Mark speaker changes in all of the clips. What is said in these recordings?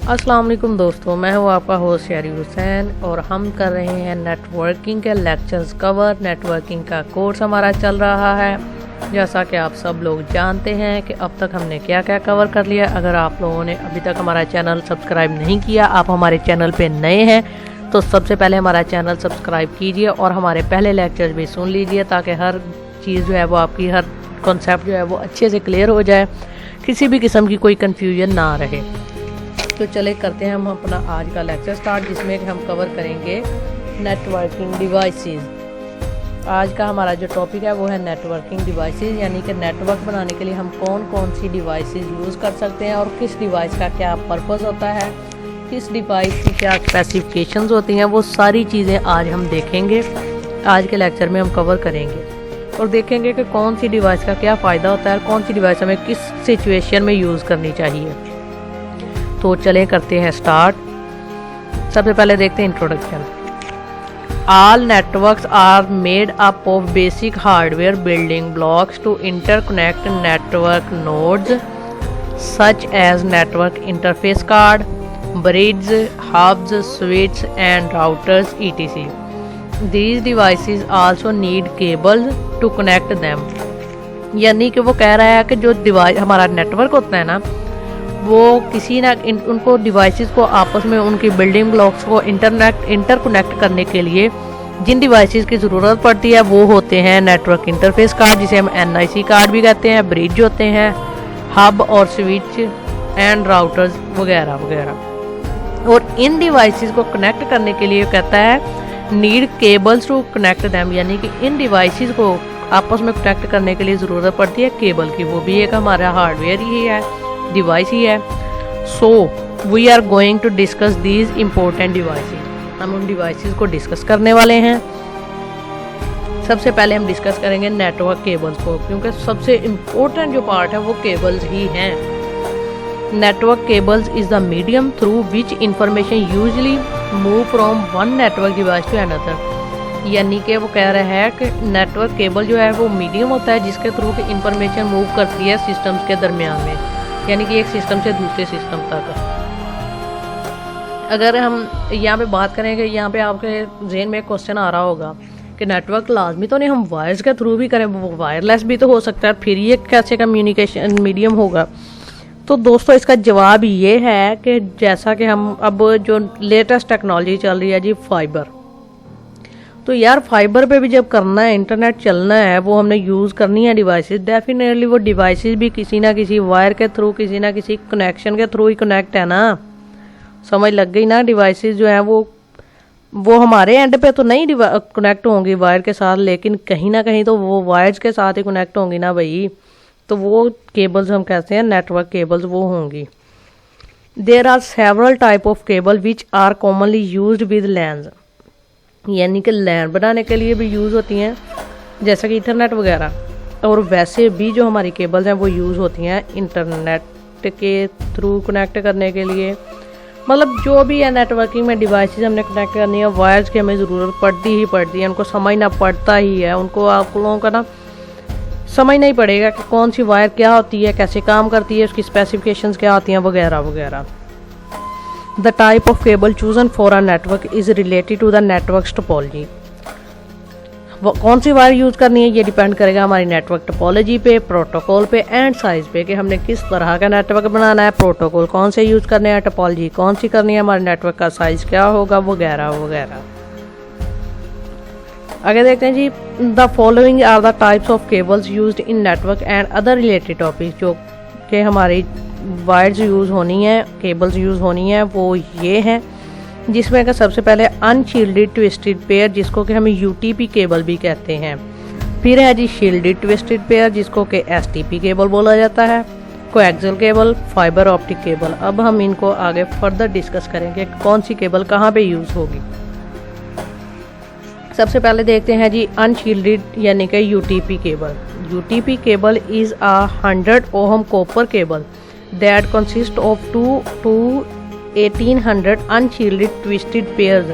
Speaker 1: अस्सलाम वालेकुम दोस्तों, मैं हूं आपका होस्ट यारी हुसैन और हम कर रहे हैं नेटवर्किंग के लेक्चर्स कवर। नेटवर्किंग का कोर्स हमारा चल रहा है। जैसा कि आप सब लोग जानते हैं कि अब तक हमने क्या क्या कवर कर लिया। अगर आप लोगों ने अभी तक हमारा चैनल सब्सक्राइब नहीं किया, आप हमारे चैनल पे नए हैं तो सबसे पहले हमारा चैनल सब्सक्राइब कीजिए और हमारे पहले लेक्चर्स भी सुन लीजिए ताकि हर चीज़ जो है वो आपकी हर कॉन्सेप्ट जो है वो अच्छे से क्लियर हो जाए, किसी भी किस्म की कोई कन्फ्यूजन ना रहे। तो चले करते हैं हम अपना आज का लेक्चर स्टार्ट, जिसमें कि हम कवर करेंगे नेटवर्किंग डिवाइसेस। आज का हमारा जो टॉपिक है वो है नेटवर्किंग डिवाइसेस, यानी कि नेटवर्क बनाने के लिए हम कौन कौन सी डिवाइसेस यूज़ कर सकते हैं और किस डिवाइस का क्या पर्पस होता है, किस डिवाइस की क्या स्पेसिफिकेशंस होती हैं, वो सारी चीज़ें आज हम देखेंगे। आज के लेक्चर में हम कवर करेंगे और देखेंगे कि कौन सी डिवाइस का क्या फ़ायदा होता है, कौन सी डिवाइस हमें किस सिचुएशन में यूज़ करनी चाहिए। तो चले करते हैं स्टार्ट। सबसे पहले देखते हैं introduction. All networks are made up of basic hardware building blocks to interconnect network nodes such as network interface card, bridge, hubs, switch and routers etc. These devices also need cables to connect them। यानी कि वो कह रहा है कि जो device हमारा network होता है ना, वो किसी ना उनको डिवाइसेस को आपस में उनकी बिल्डिंग ब्लॉक्स को इंटरकनेक्ट करने के लिए जिन डिवाइसेस की ज़रूरत पड़ती है वो होते हैं नेटवर्क इंटरफेस कार्ड, जिसे हम NIC कार्ड भी कहते हैं, ब्रिज होते हैं, हब और स्विच एंड राउटर्स वगैरह वगैरह। और इन डिवाइसेस को कनेक्ट करने के लिए कहता है need cables to connect them, यानी कि इन डिवाइसेस को आपस में कनेक्ट करने के लिए ज़रूरत पड़ती है केबल की। वो भी एक हमारा हार्डवेयर ही है, डिवाइस ही है। So we are going to discuss these important devices. हम उन डिवाइसेस को डिस्कस करने वाले हैं। सबसे पहले हम डिस्कस करेंगे नेटवर्क केबल्स को, क्योंकि सबसे इम्पोर्टेंट जो पार्ट है वो केबल्स ही हैं। Network cables is the medium through which information usually move from one network device to another. यानी कि वो कह रहा है कि नेटवर्क केबल जो है वो मीडियम होता है जिसके थ्रू की इंफॉर्मेशन मूव करती है सिस्टम्स के दरमियान में, यानी कि एक सिस्टम से दूसरे सिस्टम तक। अगर हम यहाँ पे बात करें कि यहाँ पे आपके जहन में एक क्वेश्चन आ रहा होगा कि नेटवर्क लाजमी तो नहीं हम वायर्स के थ्रू भी करें, वो वायरलेस भी तो हो सकता है, फिर ये कैसे कम्युनिकेशन मीडियम होगा। तो दोस्तों इसका जवाब ये है कि जैसा कि हम अब जो लेटेस्ट टेक्नोलॉजी चल रही है जी फाइबर, तो यार फाइबर पे भी जब करना है, इंटरनेट चलना है, वो हमने यूज़ करनी है डिवाइसेस, डेफिनेटली वो डिवाइसेस भी किसी ना किसी वायर के थ्रू, किसी ना किसी कनेक्शन के थ्रू ही कनेक्ट है ना। समझ लग गई ना। डिवाइसेस जो हैं वो हमारे एंड पे तो नहीं कनेक्ट होंगी वायर के साथ, लेकिन कहीं ना कहीं तो वो वायर्स के साथ ही कनेक्ट होंगी ना भाई। तो वो केबल्स हम कहते हैं नेटवर्क केबल्स वो होंगी। There are several type of cable which are commonly used with LANs, यानी कि लैन बनाने के लिए भी यूज़ होती हैं जैसा कि इंटरनेट वगैरह। और वैसे भी जो हमारी केबल्स हैं वो यूज़ होती हैं इंटरनेट के थ्रू कनेक्ट करने के लिए। मतलब जो भी है नेटवर्किंग में डिवाइसेस हमने कनेक्ट करनी है, वायर्स की हमें ज़रूरत पड़ती है, उनको समझना पड़ता ही है। उनको आप लोगों का ना समझना ही पड़ेगा कि कौन सी वायर क्या होती है, कैसे काम करती है, उसकी स्पेसिफिकेशंस क्या होती हैं वगैरह वगैरह। The type of cable chosen for a network is related to the network's topology। कौन सी वायर यूज़ करनी है ये डिपेंड करेगा हमारी नेटवर्क टोपोलॉजी पे, प्रोटोकॉल पे एंड साइज पे, कि हमने किस तरह का नेटवर्क बनाना है, प्रोटोकॉल कौन से यूज़ करने हैं, टोपोलॉजी कौन सी करनी है, हमारे नेटवर्क का साइज क्या होगा वगैरह वगैरह। आगे देखते हैं जी। The following are the types of cables used in network and other related topic. जो कि हमारी वायर्स यूज़ होनी है, केबल्स यूज़ होनी है, वो ये हैं, जिसमें का सबसे पहले अनशील्डेड ट्विस्टेड पेयर, जिसको कि हम UTP केबल भी कहते हैं। फिर है जी शील्डेड ट्विस्टेड पेयर, जिसको कि STP केबल बोला जाता है, coaxial cable, fibre optic cable. अब हम इनको आगे फर्दर डिस्कस करेंगे कौन सी केबल कहाँ पे यूज़ होगी। सबसे पहले देखते हैं जी अनशील्डेड यानी कि UTP cable. UTP cable is a 100 ohm copper cable that consists of 2 to 1800 unshielded twisted pairs।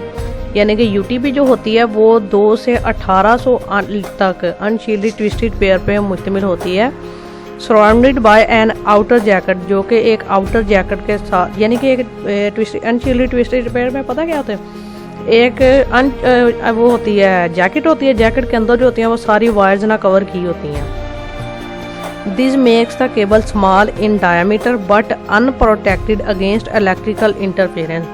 Speaker 1: यानी कि UTP जो होती है वो 2 से 1800 तक अनशील्डेड ट्विस्टेड पेयर पे मुश्तमिल होती है। Surrounded by an outer jacket, जो कि एक आउटर जैकेट के साथ, यानी कि एक अनशील्डेड ट्विस्टेड पेयर में पता क्या होता है, एक वो होती है जैकेट होती है, जैकेट के अंदर जो होती है वो सारी वायर्स ना कवर की होती हैं। This makes the cable small in diameter but unprotected against electrical interference.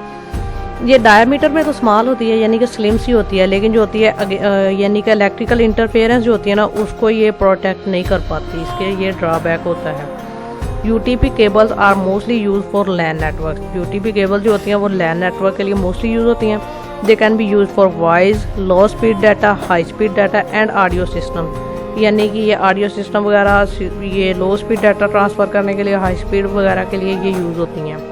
Speaker 1: ये डायमीटर में तो स्मॉल होती है, यानी कि स्लिम सी होती है, लेकिन जो होती है यानी कि इलेक्ट्रिकल इंटरफेरेंस जो होती है ना, उसको ये प्रोटेक्ट नहीं कर पाती, इसके ये ड्रॉबैक होता है। UTP cables are mostly use for LAN network. UTP cable जो होती हैं वो लैन नेटवर्क के लिए मोस्टली यूज होती हैं। They can be use for voice, low speed data, high speed data and audio system, यानी कि ये ऑडियो सिस्टम वगैरह, ये लो स्पीड डाटा ट्रांसफ़र करने के लिए, हाई स्पीड वगैरह के लिए ये यूज़ होती हैं।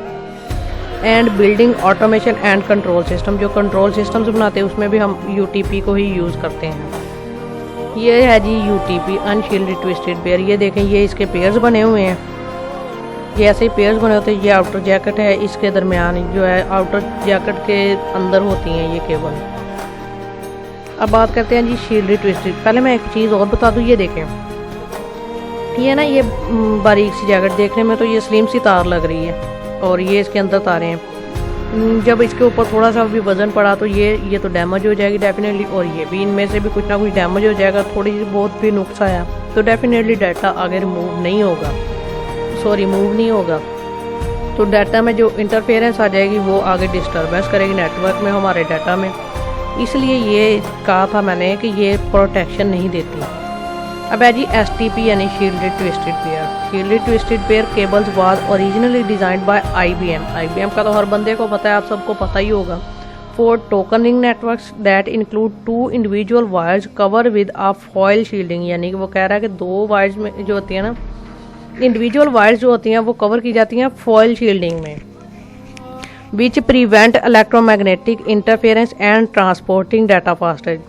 Speaker 1: And building automation and control system, जो कंट्रोल सिस्टम्स बनाते हैं उसमें भी हम यूटीपी को ही यूज़ करते हैं। ये है जी यूटीपी अनशील्डेड ट्विस्टेड पेयर। ये देखें, ये इसके पेयर्स बने हुए हैं, ये ऐसे ही पेयर्स बने होते हैं। ये आउटर जैकेट है, इसके दरमियान जो है आउटर जैकेट के अंदर होती हैं ये केबल। अब बात करते हैं जी शील्डेड ट्विस्टेड। पहले मैं एक चीज़ और बता दूँ, ये देखें, ये ना ये बारीक सी जैकेट देखने में तो ये स्लिम सी तार लग रही है, और ये इसके अंदर तारें हैं। जब इसके ऊपर थोड़ा सा भी वजन पड़ा तो ये तो डैमेज हो जाएगी डेफिनेटली, और ये भी इनमें से भी कुछ ना कुछ डैमेज हो जाएगा। थोड़ी बहुत भी नुक्स आया तो डेफिनेटली डाटा आगे मूव नहीं होगा। तो डाटा में जो इंटरफेरेंस आ जाएगी वो आगे डिस्टर्बेंस करेगी नेटवर्क में, हमारे डाटा में। इसलिए ये कहा था मैंने कि ये प्रोटेक्शन नहीं देती। अब है जी एसटीपी यानी shielded twisted pair. Shielded twisted pair cables was originally designed bye IBM का तो हर बंदे को पता है, आप सबको पता ही होगा। For token ring networks that include 2 individual wires cover with a foil shielding, यानी कि वो कह रहा है कि 2 वायर्स में जो होती है ना, इंडिविजुअल वायर्स जो होती हैं वो कवर की जाती हैं फॉइल शील्डिंग में, which prevent electromagnetic interference and transporting data faster.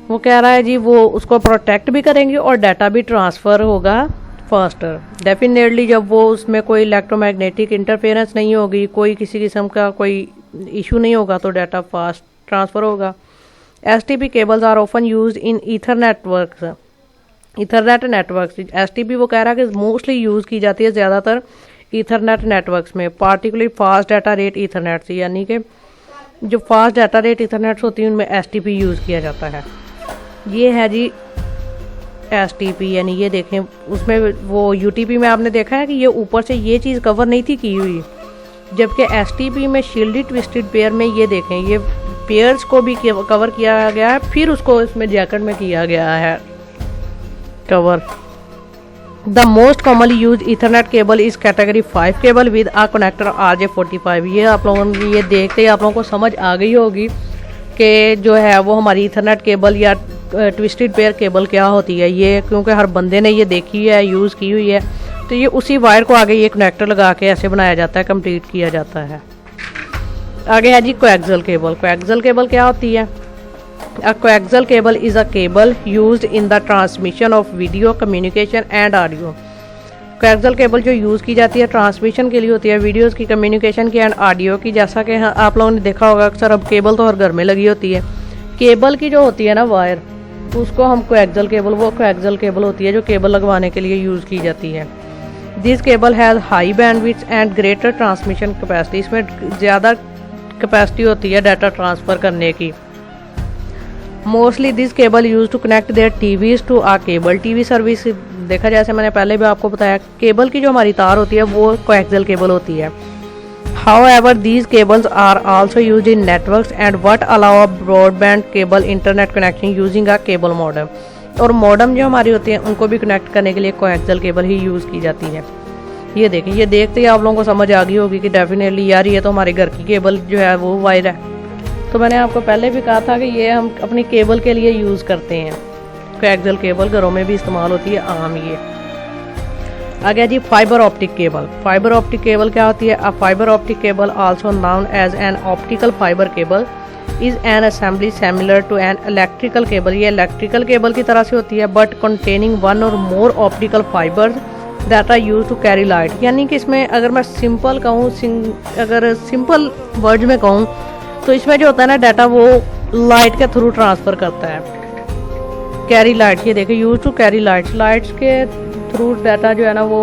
Speaker 1: वो कह रहा है जी वो उसको प्रोटेक्ट भी करेंगे और डाटा भी ट्रांसफ़र होगा फास्टर। डेफिनेटली जब वो उसमें कोई इलेक्ट्रोमैग्नेटिक इंटरफेरेंस नहीं होगी, कोई किसी किस्म का कोई इशू नहीं होगा, तो डाटा फास्ट ट्रांसफ़र होगा। STP cables are often used in ethernet networks. STP वो कह रहा है कि मोस्टली यूज़ की जाती है ज़्यादातर ईथरनेट नेटवर्क्स में, पार्टिकुलरली फास्ट डाटा रेट ईथरनेट्स, यानी कि जो फास्ट डाटा रेट ईथरनेट्स होती हैं उनमें एसटीपी यूज़ किया जाता है। ये है जी एसटीपी, यानी ये देखें उसमें वो यूटीपी में आपने देखा है कि ये ऊपर से ये चीज़ कवर नहीं थी की हुई, जबकि एसटीपी में शील्डेड ट्विस्टेड पेयर में ये देखें ये पेयर्स को भी कवर किया गया है, फिर उसको इसमें जैकेट में किया गया है cover. The most commonly use ethernet cable is category 5 cable with a connector RJ45। ये आप लोगों ने ये देखते ही आप लोगों को समझ आ गई होगी कि जो है वो हमारी ईथरनेट केबल या ट्विस्टेड पेयर केबल क्या होती है। ये क्योंकि हर बंदे ने ये देखी है, यूज़ की हुई है, तो ये उसी वायर को आगे ये कनेक्टर लगा के ऐसे बनाया जाता है, कंप्लीट किया जाता है। आगे है जी कोएक्सियल केबल। कोएक्सियल केबल क्या होती है? A coaxial cable is a cable used in the transmission of video, communication and audio। Coaxial cable जो यूज़ की जाती है ट्रांसमिशन के लिए होती है, वीडियोस की, कम्युनिकेशन की एंड ऑडियो की। जैसा कि आप लोगों ने देखा होगा अक्सर अब केबल तो हर घर में लगी होती है। केबल की जो होती है ना वायर, उसको हम कोएक्सियल केबल, वो कोएक्सियल केबल होती है जो केबल लगवाने के लिए यूज़ की जाती है। This cable has high bandwidth and greater transmission capacity. इसमें ज़्यादा कैपेसिटी होती है डाटा ट्रांसफ़र करने की। Mostly this cable use to connect their TVs to a cable TV service. देखा जैसे मैंने पहले भी आपको बताया, केबल की जो हमारी तार होती है वो कोएक्सियल केबल होती है। However these cables are also used in networks and what allow a broadband cable internet connection using a cable modem. और मॉडम जो हमारी होती है उनको भी कनेक्ट करने के लिए कोएक्सियल केबल ही यूज़ की जाती है। ये देखें, ये देखते ही आप लोगों को समझ आ गई होगी कि डेफिनेटली यार ये तो हमारे घर की केबल जो है वो वायर है। तो मैंने आपको पहले भी कहा था कि ये हम अपनी केबल के लिए यूज़ करते हैं। कोएक्सियल केबल घरों में भी इस्तेमाल होती है आम। ये आ गया जी fibre optic cable. Fibre optic cable क्या होती है? A fibre optic cable also known as an optical fibre cable is an assembly similar to an electrical cable. ये इलेक्ट्रिकल केबल की तरह से होती है but containing one or more optical fibres that are use to carry light. यानी कि इसमें अगर मैं सिंपल कहूँ, अगर सिंपल वर्ड में कहूँ तो इसमें जो होता है ना डाटा वो लाइट के थ्रू ट्रांसफ़र करता है। कैरी लाइट, ये देखिए use to carry lights, lights के थ्रू डाटा जो है ना वो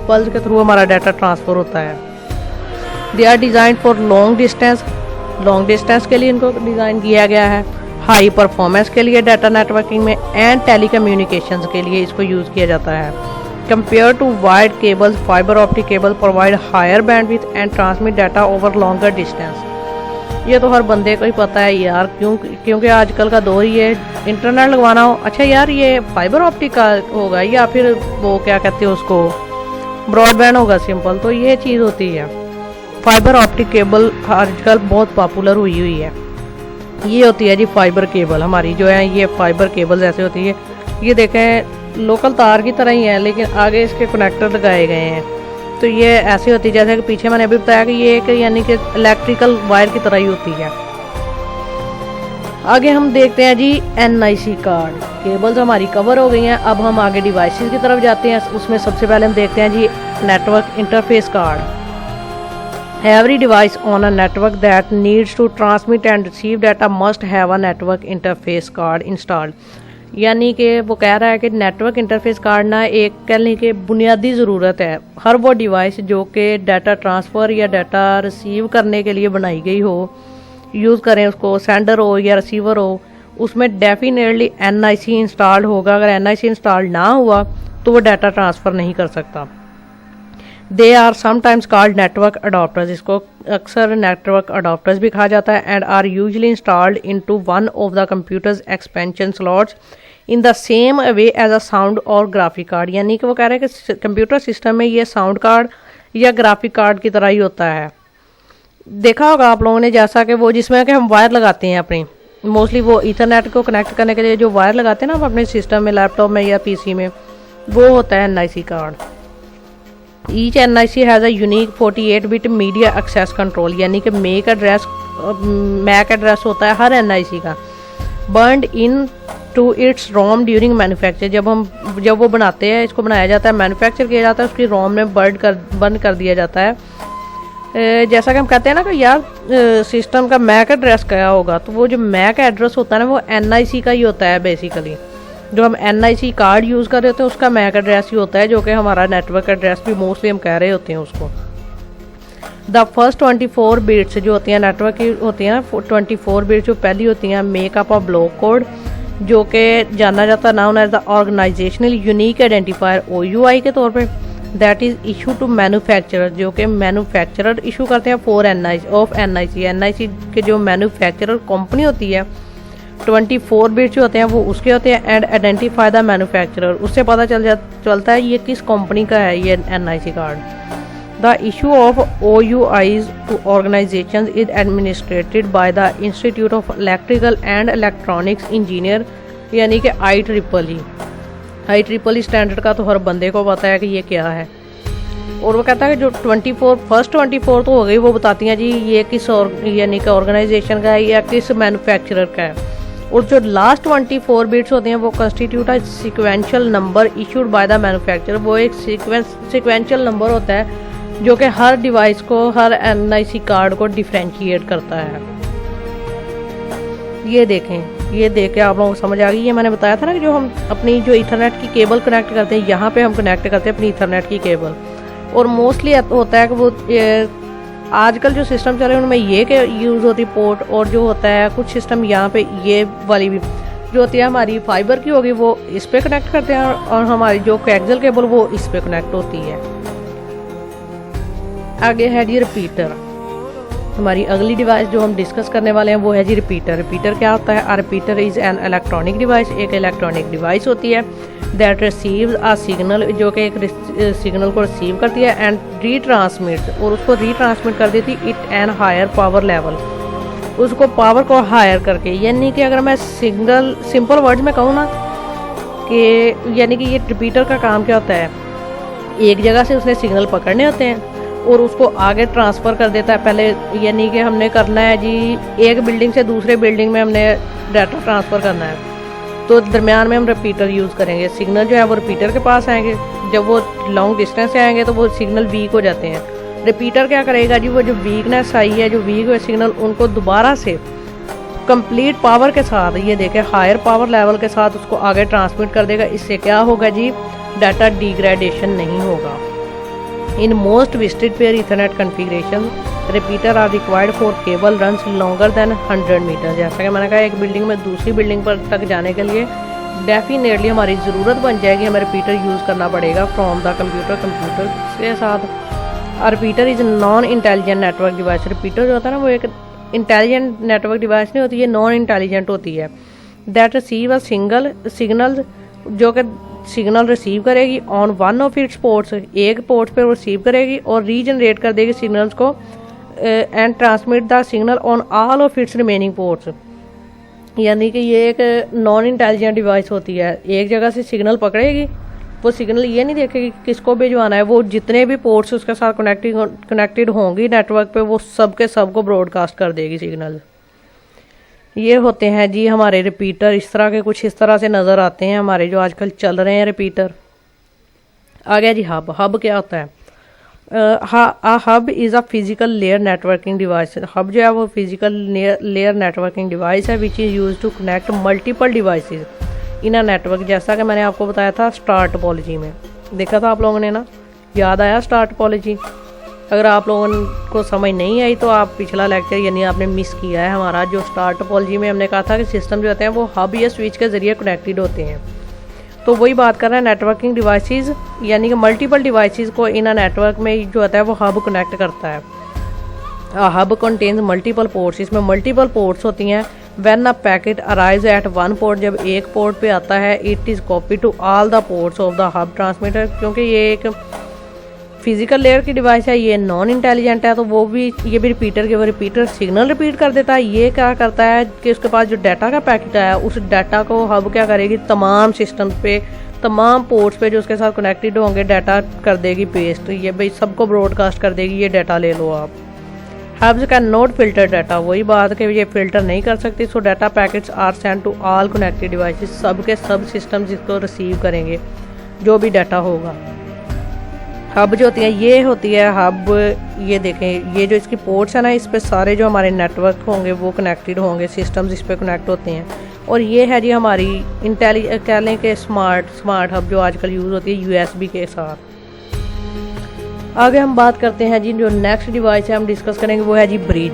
Speaker 1: पल्स के थ्रू हमारा डाटा ट्रांसफ़र होता है। They are design for long distance के लिए इनको डिज़ाइन किया गया है, हाई परफॉर्मेंस के लिए डाटा नेटवर्किंग में, एंड टेलीकम्युनिकेशंस के लिए इसको यूज़ किया जाता है। Compare to wide cables, fibre optic cable provide higher bandwidth and transmit data over longer distance. ये तो हर बंदे को ही पता है यार, क्योंकि आजकल का दौर ही है, इंटरनेट लगवाना हो, अच्छा यार ये फाइबर ऑप्टिक का होगा या फिर वो क्या कहते हैं उसको ब्रॉडबैंड होगा सिंपल, तो ये चीज़ होती है। फाइबर ऑप्टिक केबल आजकल बहुत पॉपुलर हुई है। ये होती है जी फाइबर केबल, हमारी जो है ये फाइबर केबल्स ऐसे होती है, ये देखें लोकल तार की तरह ही है लेकिन आगे इसके कनेक्टर लगाए गए हैं। तो ये ऐसी होती है जैसे कि पीछे मैंने अभी बताया कि ये एक यानी कि इलेक्ट्रिकल वायर की तरह ही होती है। आगे हम देखते हैं जी NIC कार्ड। केबल्स हमारी कवर हो गई हैं, अब हम आगे डिवाइसेस की तरफ जाते हैं। उसमें सबसे पहले हम देखते हैं जी network interface card. Every device on a network that needs to transmit and receive data must have a network interface card installed. यानी कि वो कह रहा है कि नेटवर्क इंटरफेस कार्ड ना एक कह लें कि बुनियादी ज़रूरत है। हर वो डिवाइस जो कि डाटा ट्रांसफ़र या डाटा रिसीव करने के लिए बनाई गई हो, यूज़ करें उसको, सेंडर हो या रिसीवर हो, उसमें डेफिनेटली NIC इंस्टॉल्ड होगा। अगर NIC इंस्टॉल ना हुआ तो वो डाटा ट्रांसफ़र नहीं कर सकता। They are sometimes called network adapters, इसको अक्सर नेटवर्क अडॉप्टर्स भी कहा जाता है, and are usually installed into one of the computer's expansion slots in the same way as a sound or graphic card. यानी कि वो कह रहे हैं कि कंप्यूटर सिस्टम में ये साउंड कार्ड या ग्राफिक कार्ड की तरह ही होता है। देखा होगा आप लोगों ने जैसा कि वो जिसमें कि हम वायर लगाते हैं अपनी, मोस्टली वो ईथरनेट को कनेक्ट करने के लिए जो वायर लगाते हैं ना हम अपने सिस्टम में, लैपटॉप में या PC में, वो होता है NIC card. Each NIC has a unique 48-बिट मीडिया एक्सेस कंट्रोल, यानी कि मैक एड्रेस होता है हर NIC का। Burned into its ROM during manufacture, जब वो बनाते हैं, इसको बनाया जाता है, मैन्युफैक्चर किया जाता है, उसकी रोम में बर्न कर दिया जाता है। जैसा कि हम कहते हैं ना कि यार सिस्टम का मैक एड्रेस क्या होगा, तो वो जो मैक एड्रेस होता है ना वो NIC का ही होता है बेसिकली। जो हम NIC कार्ड यूज़ कर रहे होते हैं उसका मैक एड्रेस ही होता है, जो कि हमारा नेटवर्क एड्रेस भी मोस्टली हम कह रहे होते हैं उसको। द फर्स्ट 24 बिट्स जो होती हैं नेटवर्क की होती हैं, 24 बिट्स जो पहली होती हैं मेकअप ऑफ ब्लॉक कोड, जो कि जाना जाता है known as the organisational unique identifier OUI के तौर पे, that is issue to manufacturer, जो कि मैन्युफैक्चरर इशू करते हैं फॉर NIC के जो मैन्युफैक्चरर कंपनी होती है 24 बिट्स जो होते हैं वो उसके होते हैं, एंड आइडेंटिफाई द मैन्युफैक्चरर, उससे पता चलता है ये किस कंपनी का है ये NIC card. The issue of OUIs to organisations is administered by the institute of electrical and electronics engineer, यानी कि IEEE स्टैंडर्ड का तो हर बंदे को पता है कि ये क्या है। और वो कहता है कि जो फर्स्ट 24 तो हो गई, वो बताती हैं जी ये किस यानी कि ऑर्गेनाइजेशन का है या किस मैन्युफैक्चरर का है। और जो लास्ट 24 बिट्स होते हैं वो constitute a sequential number issued by the manufacturer, वो एक सीक्वेंशियल नंबर होता है जो कि हर डिवाइस को, हर NIC कार्ड को डिफ्रेंशिएट करता है। ये देख के आप लोगों को समझ आ गई। ये मैंने बताया था ना कि जो हम अपनी जो ईथरनेट की केबल कनेक्ट करते हैं, यहाँ पे हम कनेक्ट करते हैं अपनी ईथरनेट की केबल, और मोस्टली होता है कि वो आजकल जो सिस्टम चल रहे हैं उनमें ये के यूज़ होती पोर्ट, और जो होता है कुछ सिस्टम यहाँ पे ये वाली भी जो होती है हमारी फाइबर की होगी वो इस पे कनेक्ट करते हैं, और हमारी जो कोएक्सियल केबल वो इस पे कनेक्ट होती है। आगे है जी रिपीटर। हमारी अगली डिवाइस जो हम डिस्कस करने वाले हैं वो है जी रिपीटर। रिपीटर क्या होता है? Repeater is an electronic device, एक इलेक्ट्रॉनिक डिवाइस होती है दैट रिसीव्स अ सिग्नल, जो कि एक सिग्नल को रिसीव करती है एंड रीट्रांसमिट, और उसको रीट्रांसमिट कर देती it an higher power level, उसको पावर को हायर करके। यानी कि अगर मैं सिंपल वर्ड्स में कहूँ ना कि यानी कि ये रिपीटर का काम क्या होता है, एक जगह से उसने सिग्नल पकड़ने होते हैं और उसको आगे ट्रांसफ़र कर देता है। पहले यानी कि हमने करना है जी एक बिल्डिंग से दूसरे बिल्डिंग में हमने डाटा ट्रांसफ़र करना है, तो दरमियान में हम रिपीटर यूज़ करेंगे। सिग्नल जो है वो रिपीटर के पास आएंगे, जब वो लॉन्ग डिस्टेंस से आएंगे तो वो सिग्नल वीक हो जाते हैं। रिपीटर क्या करेगा जी, वो जो वीकनेस आई है, जो वीक हुए सिग्नल, उनको दोबारा से कंप्लीट पावर के साथ, ये देखें हायर पावर लेवल के साथ उसको आगे ट्रांसमिट कर देगा। इससे क्या होगा जी, डाटा डिग्रेडेशन नहीं होगा। In most visited pair ethernet configuration repeater are required for cable runs longer than 100 metre. जैसा कि मैंने कहा, एक बिल्डिंग में दूसरी बिल्डिंग पर तक जाने के लिए डेफिनेटली हमारी ज़रूरत बन जाएगी, हमें रिपीटर यूज़ करना पड़ेगा फ्रॉम द कंप्यूटर के साथ। Repeater is non intelligent network device. Repeater जो होता है ना, वो एक इंटेलिजेंट नेटवर्क डिवाइस नहीं होती, ये नॉन इंटेलिजेंट होती है। दैट रिसीव अ सिग्नल, जो कि सिग्नल रिसीव करेगी on one of its ports, एक पोर्ट पे रिसीव करेगी और रीजनरेट कर देगी सिग्नल्स को and transmit the signal on all of its remaining ports. यानी कि ये एक नॉन इंटेलिजेंट डिवाइस होती है। एक जगह से सिग्नल पकड़ेगी, वो सिग्नल ये नहीं देखेगी किसको भिजवाना है, वो जितने भी पोर्ट्स उसके साथ कनेक्टेड होंगी नेटवर्क पे, वो सब के सब को ब्रॉडकास्ट कर देगी सिग्नल। ये होते हैं जी हमारे रिपीटर। इस तरह के कुछ इस तरह से नज़र आते हैं हमारे जो आजकल चल रहे हैं रिपीटर। आ गया जी हब। हब क्या होता है? Hub is a physical layer networking device. Hub जो है वो फिजिकल लेयर नेटवर्किंग डिवाइस है which is use to connect multiple devices in a network. जैसा कि मैंने आपको बताया था स्टार टोपोलॉजी में, देखा था आप लोगों ने ना, याद आया स्टार टोपोलॉजी? अगर आप लोगों को समझ नहीं आई तो आप पिछला लेक्चर यानी आपने मिस किया है हमारा, जो स्टार टोपोलॉजी में हमने कहा था कि सिस्टम जो होते हैं वो हब या स्विच के ज़रिए कनेक्टेड होते हैं। तो वही बात कर रहे हैं नेटवर्किंग डिवाइसेस, यानी कि मल्टीपल डिवाइसेस को इन अ नेटवर्क में जो होता है वो हब कनेक्ट करता है। Hub contains multiple ports. इसमें मल्टीपल पोर्ट्स होती हैं। When a packet arrives at one port, जब एक पोर्ट पे आता है, it is copy to all the ports of the hub transmitter. क्योंकि ये एक फिजिकल लेयर की डिवाइस है, ये नॉन इंटेलिजेंट है, तो वो भी ये भी रिपीटर के वो रिपीटर सिग्नल रिपीट कर देता है। ये क्या करता है कि उसके पास जो डाटा का पैकेट आया, उस डाटा को हब क्या करेगी, तमाम सिस्टम पे, तमाम पोर्ट्स पे जो उसके साथ कनेक्टेड होंगे, डाटा कर देगी पेस्ट। ये भाई सबको ब्रॉडकास्ट कर देगी, ये डाटा ले लो आप। Hubs can not filter data. वही बात कि ये फिल्टर नहीं कर सकती। So data packets are send to all connected devices. सब के सब सिस्टम जिसको रिसीव करेंगे जो भी डाटा होगा। हब जो होती है, ये होती है हब। ये देखें, ये जो इसकी पोर्ट्स है ना, इस पे सारे जो हमारे नेटवर्क होंगे वो कनेक्टेड होंगे, सिस्टम्स इस पे कनेक्ट होते हैं। और ये है जी हमारी कह लें कि स्मार्ट हब जो आजकल यूज़ होती है USB के साथ। आगे हम बात करते हैं जी, जो नेक्स्ट डिवाइस है हम डिस्कस करेंगे वो है जी ब्रिज।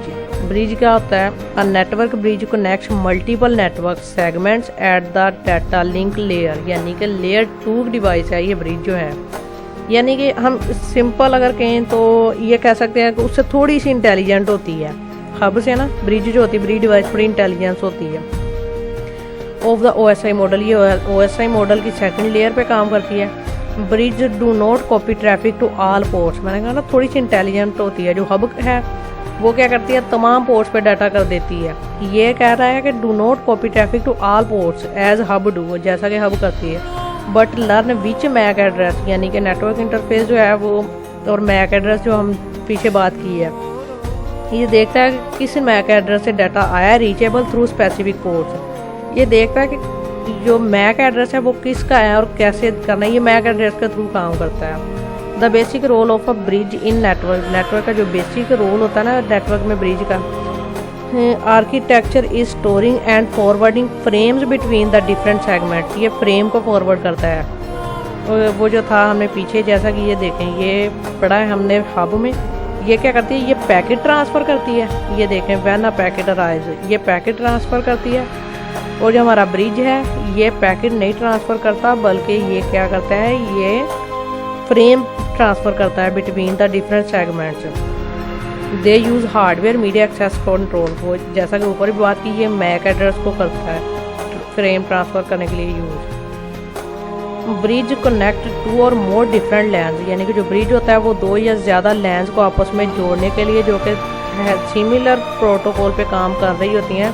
Speaker 1: ब्रिज क्या होता है? A network bridge connects multiple network segments at the data link layer. यानी कि लेयर 2 डिवाइस है ये ब्रिज जो है। यानी कि हम सिंपल अगर कहें तो ये कह सकते हैं कि उससे थोड़ी सी इंटेलिजेंट होती है। हब से ना ब्रिज जो होती है, ब्रिज डिवाइस थोड़ी इंटेलिजेंस होती है। ऑफ द OSI मॉडल, ये OSI मॉडल की सेकंड लेयर पे काम करती है। Bridge do not copy traffic to all ports. मैंने कहा ना थोड़ी सी इंटेलिजेंट होती है। जो हब है वो क्या करती है, तमाम पोर्ट्स पे डाटा कर देती है। ये कह रहा है कि do not copy traffic to all ports as hub do, जैसा कि हब करती है। But learn which MAC address, यानी कि नेटवर्क इंटरफेस जो है वो और मैक एड्रेस जो हम पीछे बात की है, ये देखता है कि किस मैक एड्रेस से डाटा आया, रीचेबल थ्रू स्पेसिफिक पोर्ट्स। ये देखता है कि जो मैक एड्रेस है वो किसका है और कैसे करना है, ये मैक एड्रेस के थ्रू काम करता है। The basic role of a bridge in network. Network का जो बेसिक रोल होता है ना नेटवर्क में ब्रिज का, architecture is storing and forwarding frames between the different segment. ये फ्रेम को फॉरवर्ड करता है। वो जो था हमने पीछे, जैसा कि ये देखें, ये पढ़ा है हमने हब में। ये क्या करती है, ये पैकेट ट्रांसफ़र करती है। ये देखें, व्हेन अ पैकेट अराइव्स, ये पैकेट ट्रांसफ़र करती है। और जो हमारा ब्रिज है ये पैकेट नहीं ट्रांसफ़र करता, बल्कि ये क्या करता है, ये फ्रेम ट्रांसफ़र करता है between the different segments. They use hardware media access control. वो जैसा कि ऊपर भी बात की, ये मैक एड्रेस को करता है फ्रेम ट्रांसफ़र करने के लिए यूज़। ब्रिज कनेक्ट 2 और मोर डिफरेंट लैंस। यानी कि जो ब्रिज होता है वो 2 या ज़्यादा लैंस को आपस में जोड़ने के लिए, जो कि सिमिलर प्रोटोकॉल पे काम कर रही होती हैं,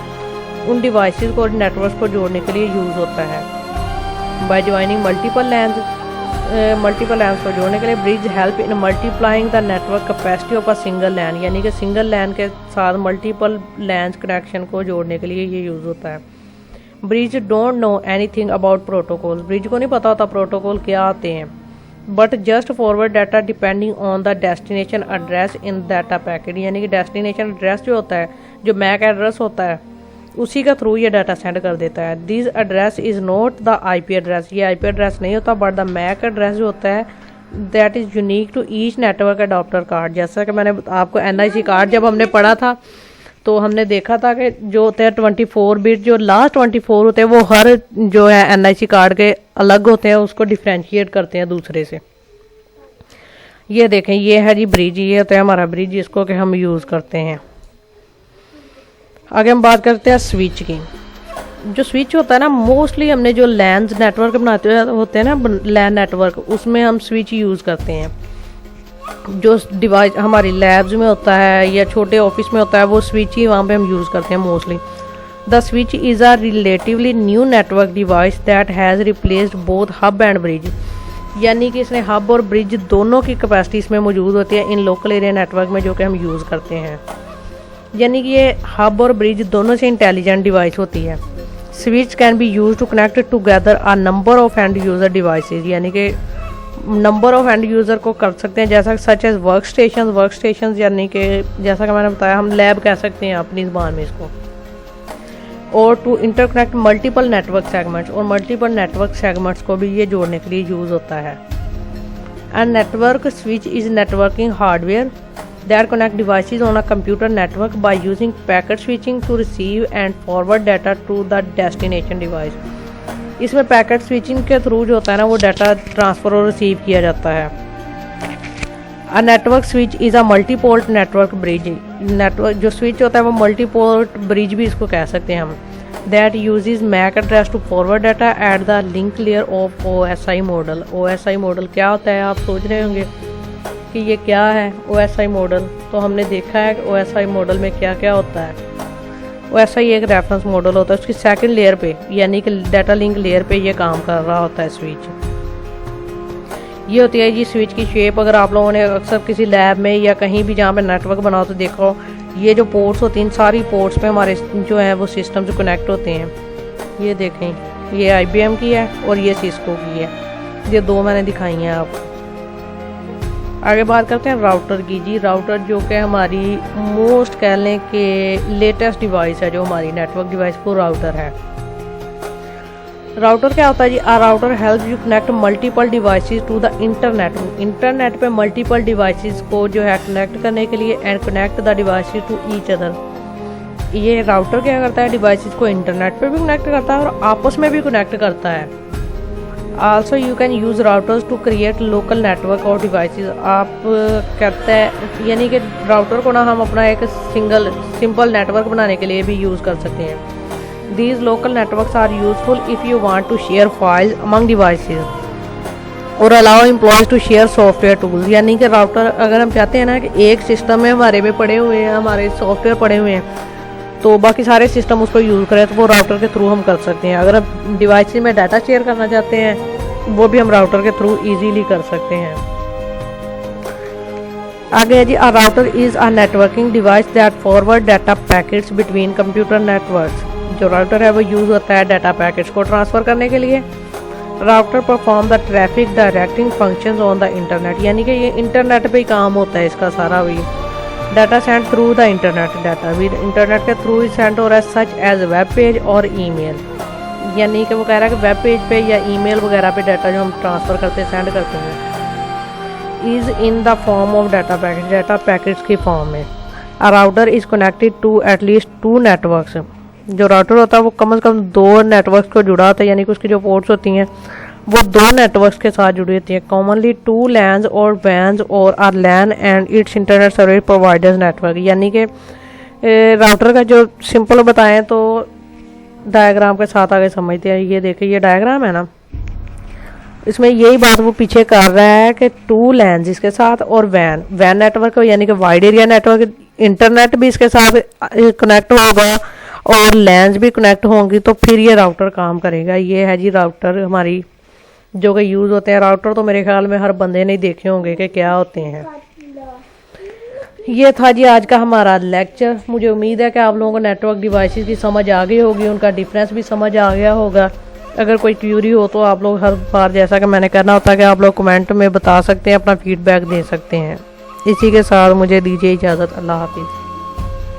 Speaker 1: उन डिवाइसेस को और नेटवर्क को जोड़ने के लिए यूज़ होता है। बाय ज्वाइनिंग मल्टीपल लैंस को जोड़ने के लिए bridge help in multiplying the network capacity of a single LAN. यानी कि सिंगल लैन के साथ मल्टीपल लैंस कनेक्शन को जोड़ने के लिए ये यूज़ होता है। Bridge don't know anything about protocol. Bridge को नहीं पता होता प्रोटोकॉल क्या आते हैं, but just forward data depending on the destination address in data packet. यानी कि डेस्टिनेशन एड्रेस जो होता है, जो मैक एड्रेस होता है, उसी का थ्रू ये डाटा सेंड कर देता है। This address is not the IP address, ये IP एड्रेस नहीं होता, बट द मैक एड्रेस जो होता है that is unique to each network adapter card. जैसा कि मैंने आपको NIC कार्ड जब हमने पढ़ा था तो हमने देखा था कि जो होते हैं 24 बिट, जो लास्ट 24 होते हैं वो हर जो है NIC कार्ड के अलग होते हैं, उसको डिफ्रेंशिएट करते हैं दूसरे से। ये देखें, ये है जी ब्रिज, ये होता है हमारा ब्रिज जिसको कि हम यूज़ करते हैं। आगे हम बात करते हैं स्विच की। जो स्विच होता है ना, मोस्टली हमने जो लैन नेटवर्क बनाते होते हैं ना, लैन नेटवर्क, उसमें हम स्विच यूज़ करते हैं। जो डिवाइस हमारी लैब्स में होता है या छोटे ऑफिस में होता है वो स्विच ही वहाँ पे हम यूज़ करते हैं mostly. The switch is a relatively new network device that has replaced both hub and bridge, यानी कि इसने हब और ब्रिज दोनों की कैपेसिटी इसमें मौजूद होती है इन लोकल एरिया नेटवर्क में जो कि हम यूज़ करते हैं। यानी कि ये हब और ब्रिज दोनों से इंटेलिजेंट डिवाइस होती है। Switch can be use to connect together a number of end user devices, यानी कि नंबर ऑफ एंड यूज़र को कर सकते हैं, जैसा सच एज वर्क स्टेशन, यानी कि जैसा कि मैंने बताया हम लैब कह सकते हैं अपनी ज़बान में इसको। और to interconnect multiple network segments, और मल्टीपल नेटवर्क सेगमेंट्स को भी ये जोड़ने के लिए यूज़ होता है। And network switch is networking hardware that connect devices on a computer network by using packet switching to receive and forward data to the destination device। इसमें पैकेट स्विचिंग के थ्रू जो होता है ना वो डाटा ट्रांसफ़र और receive किया जाता है। A network switch is a multiport network bridge, network जो स्विच होता है वो मल्टीपोर्ट ब्रिज भी इसको कह सकते हैं हम। That uses MAC address to forward data at the link layer of OSI model. OSI model क्या होता है, आप सोच रहे होंगे कि ये क्या है OSI मॉडल। तो हमने देखा है कि OSI मॉडल में क्या क्या होता है। OSI एक रेफरेंस मॉडल होता है, उसकी सेकंड लेयर पे यानी कि डाटा लिंक लेयर पे ये काम कर रहा होता है स्विच। ये होती है जी स्विच की शेप। अगर आप लोगों ने अक्सर किसी लैब में या कहीं भी जहाँ पे नेटवर्क बनाओ तो देखो, ये जो पोर्ट्स होती हैं, इन सारी पोर्ट्स पे हमारे जो है वो सिस्टम से कनेक्ट होते हैं। ये देखें, ये IBM की है और ये सिस्को की है, ये दो मैंने दिखाई हैं आपको। आगे बात करते हैं राउटर की जी। राउटर जो कि हमारी मोस्ट कह लें कि लेटेस्ट डिवाइस है, जो हमारी नेटवर्क डिवाइस वो राउटर है। राउटर क्या होता है जी? A router help you connect multiple devices to the internet. Internet पे मल्टीपल डिवाइसेस को जो है कनेक्ट करने के लिए and connect the devices to each other. ये राउटर क्या करता है, डिवाइसेस को इंटरनेट पे भी कनेक्ट करता है और आपस में भी कनेक्ट करता है। Also you can use routers to create local network और डिवाइसेस। आप कहते हैं यानी कि राउटर को ना हम अपना एक सिंपल नेटवर्क बनाने के लिए भी यूज़ कर सकते हैं। These local networks are useful if you want to share files among devices और allow employees to share software tools. यानी कि राउटर अगर हम चाहते हैं ना कि एक सिस्टम में हमारे में पड़े हुए हैं, हमारे सॉफ्टवेयर पड़े हुए हैं, तो बाकी सारे सिस्टम उसको यूज़ करें तो वो राउटर के थ्रू हम कर सकते हैं। अगर हम डिवाइस में डाटा शेयर करना चाहते हैं वो भी हम राउटर के थ्रू इजीली कर सकते हैं। आगे है जी, a router is a networking device that forward data packets between computer networks. जो राउटर है वो यूज़ होता है डाटा पैकेट्स को ट्रांसफ़र करने के लिए। Router perform the traffic directing functions on the internet, यानी कि ये इंटरनेट पे ही काम होता है इसका सारा भी। Data send through the internet, data भी इंटरनेट के थ्रू ही सेंड हो रहा है, सच एज वेब पेज और ईमेल। यानी कि वो कह रहा है कि वेब पेज पे या ईमेल वगैरह पे डाटा जो हम ट्रांसफ़र करते हैं, सेंड करते हैं, is in the form of data packet, data packets की फॉर्म में। A router is connected to at least 2 networks. जो राउटर होता है वो कम से कम 2 नेटवर्क्स को जुड़ा होता है, यानी कि उसकी जो पोर्ट्स होती हैं वो 2 नेटवर्क्स के साथ जुड़ी होती है। कॉमनली 2 लैन्स और वैन्स और are LAN and its internet service providers network. यानी कि राउटर का जो सिंपल बताएं तो डायग्राम के साथ आगे समझते हैं। ये देखिए, ये डायग्राम है ना, इसमें यही बात वो पीछे कर रहा है कि 2 लैन्स इसके साथ और वैन नेटवर्क यानी कि वाइड एरिया नेटवर्क, इंटरनेट भी इसके साथ कनेक्ट होगा और लैन्स भी कनेक्ट होंगी, तो फिर ये राउटर काम करेगा। ये है जी राउटर हमारी जो कि यूज़ होते हैं। राउटर तो मेरे ख्याल में हर बंदे ने देखे होंगे कि क्या होते हैं। ये था जी आज का हमारा लेक्चर। मुझे उम्मीद है कि आप लोगों को नेटवर्क डिवाइसेस की समझ आ गई होगी, उनका डिफरेंस भी समझ आ गया होगा। अगर कोई क्यूरी हो तो आप लोग हर बार जैसा कि मैंने कहना होता है कि आप लोग कमेंट में बता सकते हैं, अपना फीडबैक दे सकते हैं। इसी के साथ मुझे दीजिए इजाज़त। अल्लाह हाफिज़।